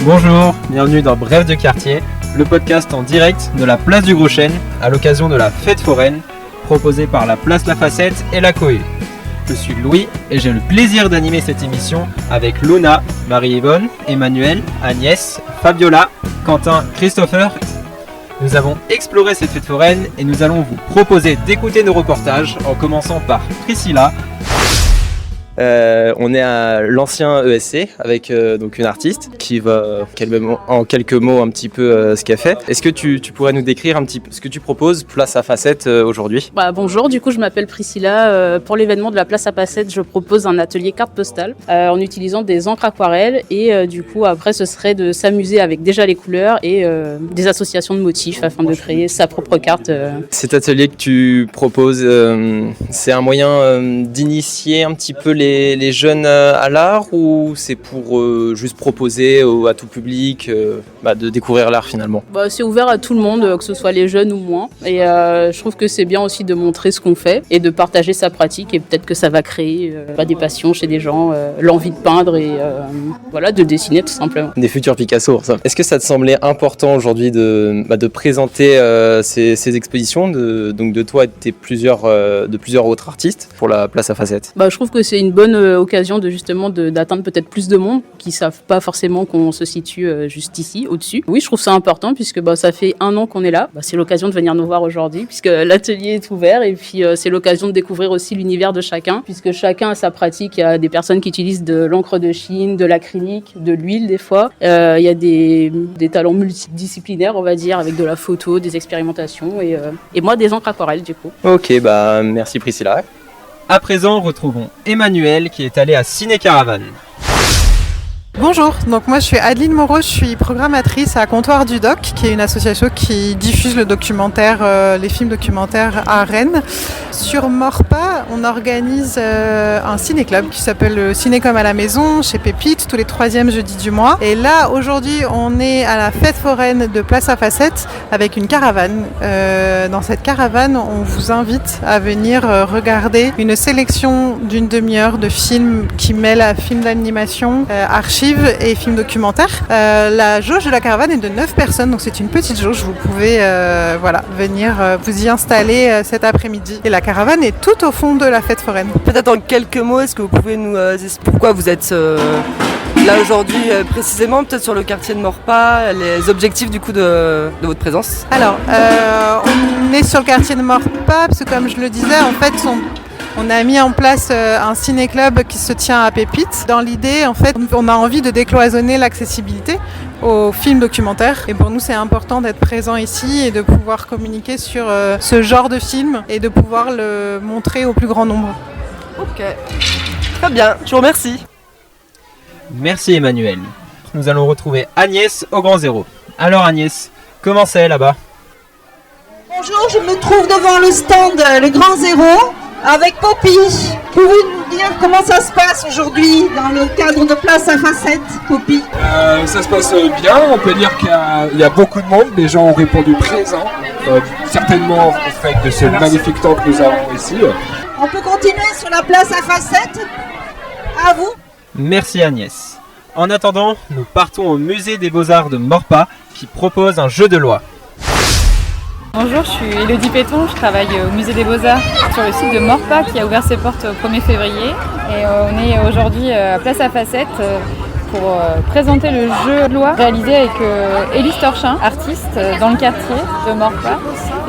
Bonjour, bienvenue dans Bref de quartier, le podcast en direct de la place du Gros Chêne à l'occasion de la fête foraine proposée par la place La Facette et la Cohue. Je suis Louis et j'ai le plaisir d'animer cette émission avec Luna, Marie-Yvonne, Emmanuel, Agnès, Fabiola, Quentin, Christopher. Nous avons exploré cette fête foraine et nous allons vous proposer d'écouter nos reportages en commençant par Priscilla. On est à l'ancien ESC avec donc une artiste qui va en quelques mots un petit peu ce qu'elle fait. Est-ce que tu pourrais nous décrire un petit peu ce que tu proposes Place à Facette aujourd'hui ? Bonjour, du coup je m'appelle Priscilla. Pour l'événement de la Place à Facette, je propose un atelier carte postale en utilisant des encres aquarelles et du coup après ce serait de s'amuser avec déjà les couleurs et des associations de motifs afin de créer sa propre carte. Cet atelier que tu proposes, c'est un moyen d'initier un petit peu les jeunes à l'art ou c'est pour juste proposer à tout public de découvrir l'art finalement ? C'est ouvert à tout le monde, que ce soit les jeunes ou moins. Et je trouve que c'est bien aussi de montrer ce qu'on fait et de partager sa pratique et peut-être que ça va créer des passions chez des gens, l'envie de peindre et de dessiner tout simplement. Des futurs Picasso, ça. Est-ce que ça te semblait important aujourd'hui de présenter ces expositions de toi et de plusieurs autres artistes pour la Place à Facette ? Je trouve que c'est une bonne occasion d'atteindre peut-être plus de monde qui savent pas forcément qu'on se situe juste ici, au-dessus. Oui, je trouve ça important puisque ça fait 1 an qu'on est là. C'est l'occasion de venir nous voir aujourd'hui puisque l'atelier est ouvert et puis c'est l'occasion de découvrir aussi l'univers de chacun puisque chacun a sa pratique. Il y a des personnes qui utilisent de l'encre de Chine, de l'acrylique, de l'huile des fois. Il y a des talents multidisciplinaires, on va dire, avec de la photo, des expérimentations et moi des encres aquarelles du coup. Ok, merci Priscilla. À présent, retrouvons Emmanuel qui est allé à Ciné Caravane. Bonjour, donc moi je suis Adeline Moreau, je suis programmatrice à Comptoir du Doc, qui est une association qui diffuse le documentaire, les films documentaires à Rennes. Sur Morpa, on organise un ciné-club qui s'appelle le Ciné comme à la maison, chez Pépite, tous les 3e jeudis du mois. Et là, aujourd'hui, on est à la fête foraine de Place à Facette avec une caravane. Dans cette caravane, on vous invite à venir regarder une sélection d'une demi-heure de films qui mêlent à films d'animation, archives et films documentaires. La jauge de la caravane est de 9 personnes, donc c'est une petite jauge. Vous pouvez venir vous y installer cet après-midi. Et la caravane est tout au fond de la fête foraine. Peut-être en quelques mots, est-ce que vous pouvez nous expliquer pourquoi vous êtes là aujourd'hui précisément, peut-être sur le quartier de Morpa, les objectifs du coup de votre présence ? Alors, on est sur le quartier de Morpa parce que comme je le disais, en fait, on a mis en place un ciné-club qui se tient à Pépite. Dans l'idée, en fait, on a envie de décloisonner l'accessibilité aux films documentaires. Et pour nous, c'est important d'être présent ici et de pouvoir communiquer sur ce genre de film et de pouvoir le montrer au plus grand nombre. Ok, très bien, je vous remercie. Merci Emmanuel. Nous allons retrouver Agnès au Grand Zéro. Alors Agnès, comment c'est là-bas ? Bonjour, je me trouve devant le stand Le Grand Zéro avec Poppy. Pouvez-vous nous dire comment ça se passe aujourd'hui dans le cadre de Place à Facette, Poppy ? Ça se passe bien, on peut dire qu'il y a beaucoup de monde, les gens ont répondu présent, certainement au fait de ce magnifique temps que nous avons ici. On peut continuer sur la Place à Facette ? À vous. Merci Agnès. En attendant, nous partons au musée des Beaux-Arts de Morpa qui propose un jeu de loi. Bonjour, je suis Elodie Péton, je travaille au musée des Beaux-Arts sur le site de Morpa qui a ouvert ses portes au 1er février. Et on est aujourd'hui à Place à Facette pour présenter le jeu de loi réalisé avec Élise Torchin, artiste dans le quartier de Morpa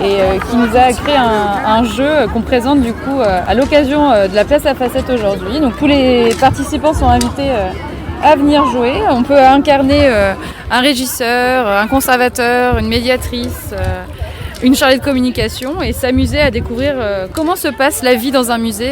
et qui nous a créé un jeu qu'on présente du coup à l'occasion de la Place à Facette aujourd'hui. Donc tous les participants sont invités à venir jouer. On peut incarner un régisseur, un conservateur, une médiatrice, une chargée de communication et s'amuser à découvrir comment se passe la vie dans un musée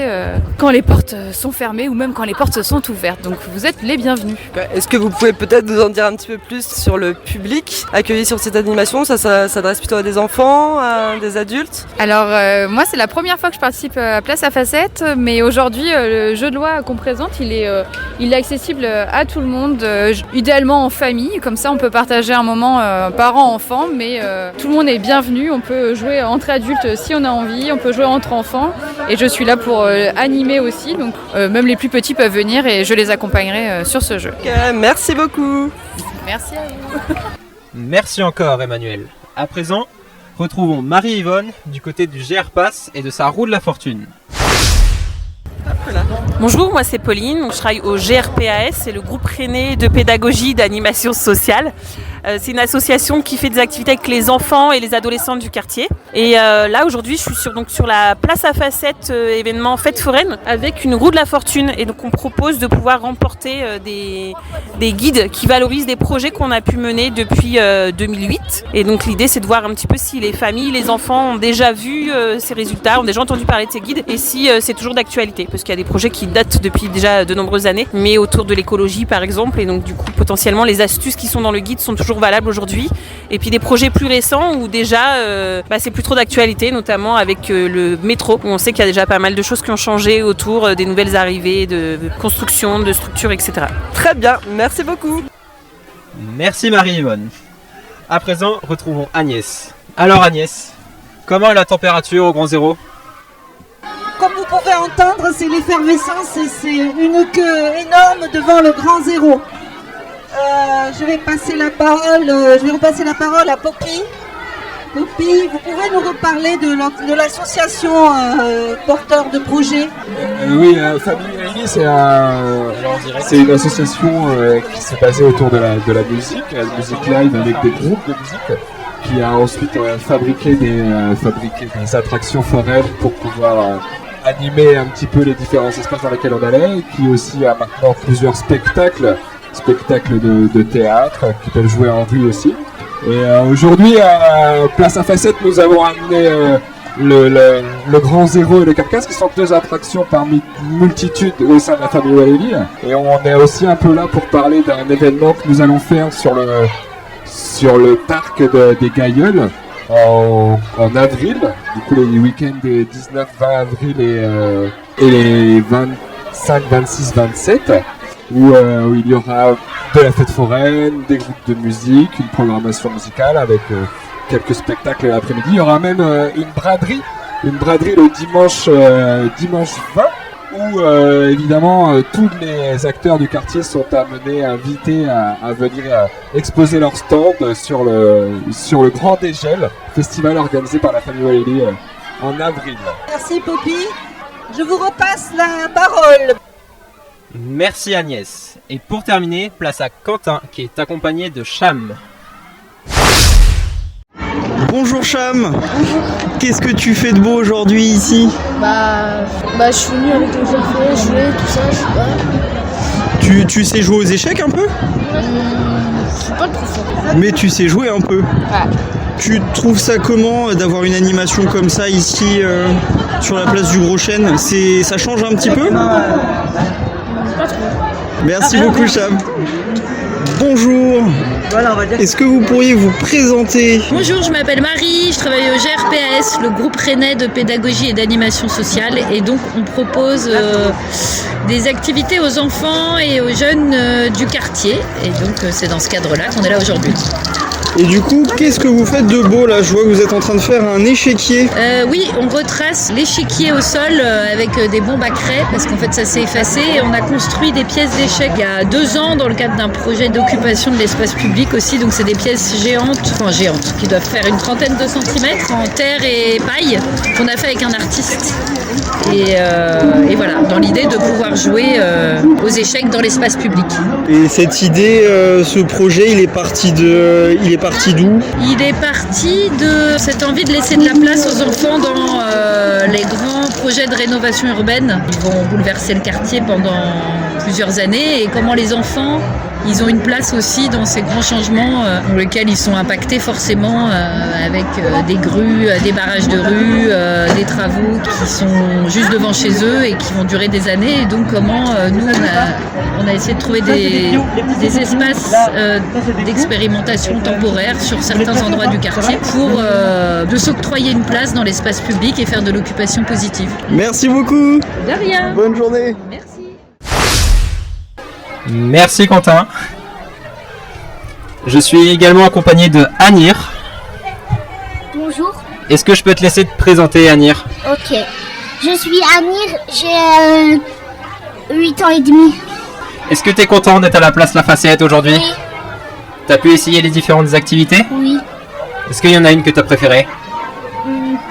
quand les portes sont fermées ou même quand les portes sont ouvertes. Donc vous êtes les bienvenus. Est-ce que vous pouvez peut-être nous en dire un petit peu plus sur le public accueilli sur cette animation ? Ça s'adresse plutôt à des enfants, à des adultes ? Alors moi c'est la première fois que je participe à Place à Facette, mais aujourd'hui le jeu de loi qu'on présente il est accessible à tout le monde, idéalement en famille, comme ça on peut partager un moment parents-enfants, mais tout le monde est bienvenu. on peut jouer entre adultes si on a envie, on peut jouer entre enfants et je suis là pour animer aussi, donc même les plus petits peuvent venir et je les accompagnerai sur ce jeu. Ok, merci beaucoup. Merci à vous. Merci encore Emmanuel. À présent, retrouvons Marie-Yvonne du côté du GR Pass et de sa roue de la fortune. Bonjour, moi c'est Pauline, je travaille au GRPAS, c'est le groupe rennais de pédagogie d'animation sociale. C'est une association qui fait des activités avec les enfants et les adolescents du quartier. Et là aujourd'hui je suis sur la place à facettes événement fête foraine avec une roue de la fortune. Et donc on propose de pouvoir remporter des guides qui valorisent des projets qu'on a pu mener depuis 2008. Et donc l'idée c'est de voir un petit peu si les familles, les enfants ont déjà vu ces résultats, ont déjà entendu parler de ces guides et si c'est toujours d'actualité. Parce qu'il y a des projets qui datent depuis déjà de nombreuses années, mais autour de l'écologie par exemple. Et donc du coup potentiellement les astuces qui sont dans le guide sont toujours valables aujourd'hui. Et puis des projets plus récents où déjà c'est plus trop d'actualité, notamment avec le métro, où on sait qu'il y a déjà pas mal de choses qui ont changé autour des nouvelles arrivées, de construction, de structures, etc. Très bien, merci beaucoup. Merci Marie-Yvonne. À présent, retrouvons Agnès. Alors Agnès, comment est la température au Grand Zéro ? Comme vous pouvez entendre, c'est l'effervescence et c'est une queue énorme devant le Grand Zéro. Je vais repasser la parole à Poppy. Poppy, vous pouvez nous reparler de l'association porteur de projet ? Oui, Family Rally, c'est une association qui s'est basée autour de la musique live avec des groupes de musique, qui a ensuite fabriqué des attractions foraines pour pouvoir animer un petit peu les différents espaces dans lesquels on allait, et qui aussi a maintenant plusieurs spectacles de théâtre qui peuvent jouer en rue aussi. Et aujourd'hui à Place à Facettes, nous avons amené le Grand Zéro et le Carcasse, qui sont deux attractions parmi multitudes au sein de la famille Walleli. Et on est aussi un peu là pour parler d'un événement que nous allons faire sur le parc des Gailleuls en avril, du coup les week-ends des 19, 20 avril et les 25, 26, 27, où il y aura de la fête foraine, des groupes de musique, une programmation musicale avec quelques spectacles l'après-midi. Il y aura même une braderie le dimanche 20, où évidemment tous les acteurs du quartier sont invités à venir exposer leur stand sur le Grand Dégel, festival organisé par la famille Walleli en avril. Merci Poppy. Je vous repasse la parole. Merci Agnès. Et pour terminer, place à Quentin qui est accompagné de Cham. Bonjour Cham. Bonjour. Qu'est-ce que tu fais de beau aujourd'hui ici ? Je suis venu avec les enfants, jouer, tout ça, je sais pas. Tu sais jouer aux échecs un peu ? Je suis pas trop fort. Mais tu sais jouer un peu ? Ouais. Tu trouves ça comment d'avoir une animation comme ça ici sur la place du Gros Chêne ? Ça change un petit peu ? Pas trop. Merci beaucoup Cham. Bonjour. Est-ce que vous pourriez vous présenter ? Bonjour, je m'appelle Marie, je travaille au GRPAS, le groupe rennais de pédagogie et d'animation sociale. Et donc on propose des activités aux enfants et aux jeunes du quartier. Et donc c'est dans ce cadre-là qu'on est là aujourd'hui. Et du coup, qu'est-ce que vous faites de beau là ? Je vois que vous êtes en train de faire un échiquier. Oui, on retrace l'échiquier au sol avec des bombes à craie parce qu'en fait ça s'est effacé et on a construit des pièces d'échecs il y a 2 ans dans le cadre d'un projet d'occupation de l'espace public aussi. Donc c'est des pièces géantes, qui doivent faire une trentaine de centimètres en terre et paille qu'on a fait avec un artiste. Et voilà, dans l'idée de pouvoir jouer aux échecs dans l'espace public. Et cette idée, ce projet, il est parti d'où ? Il est parti de cette envie de laisser de la place aux enfants dans les grands projets de rénovation urbaine. Ils vont bouleverser le quartier pendant plusieurs années et comment les enfants, ils ont une place aussi dans ces grands changements dans lesquels ils sont impactés forcément avec des grues, des barrages de rue, des travaux qui sont juste devant chez eux et qui vont durer des années. Et donc comment nous on a essayé de trouver des espaces d'expérimentation temporaire sur certains endroits du quartier pour de s'octroyer une place dans l'espace public et faire de l'occupation positive. Merci beaucoup. De rien. Bonne journée. Merci. Merci Quentin. Je suis également accompagné de Anir. Bonjour, Est-ce que je peux te laisser te présenter, Anir? Ok. Je suis Anir, j'ai 8 ans et demi. Est-ce que tu es content d'être à la place La Facette aujourd'hui? Oui. T'as pu essayer les différentes activités? Oui. Est-ce qu'il y en a une que t'as préférée?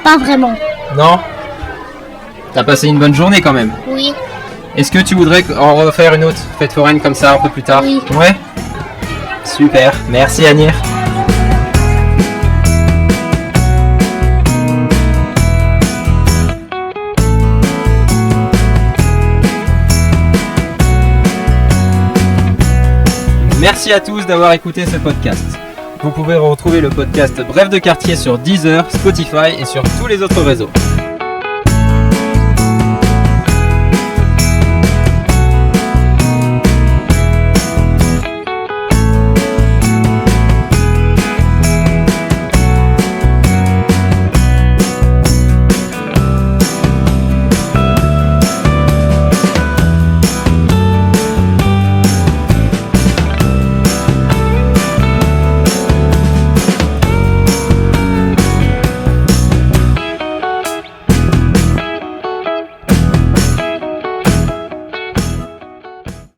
Pas vraiment. Non? T'as passé une bonne journée quand même? Oui. Est-ce que tu voudrais en refaire une autre fête foraine comme ça un peu plus tard? Oui. Ouais? Super, merci Anir. Merci à tous d'avoir écouté ce podcast. Vous pouvez retrouver le podcast Bref de quartier sur Deezer, Spotify et sur tous les autres réseaux.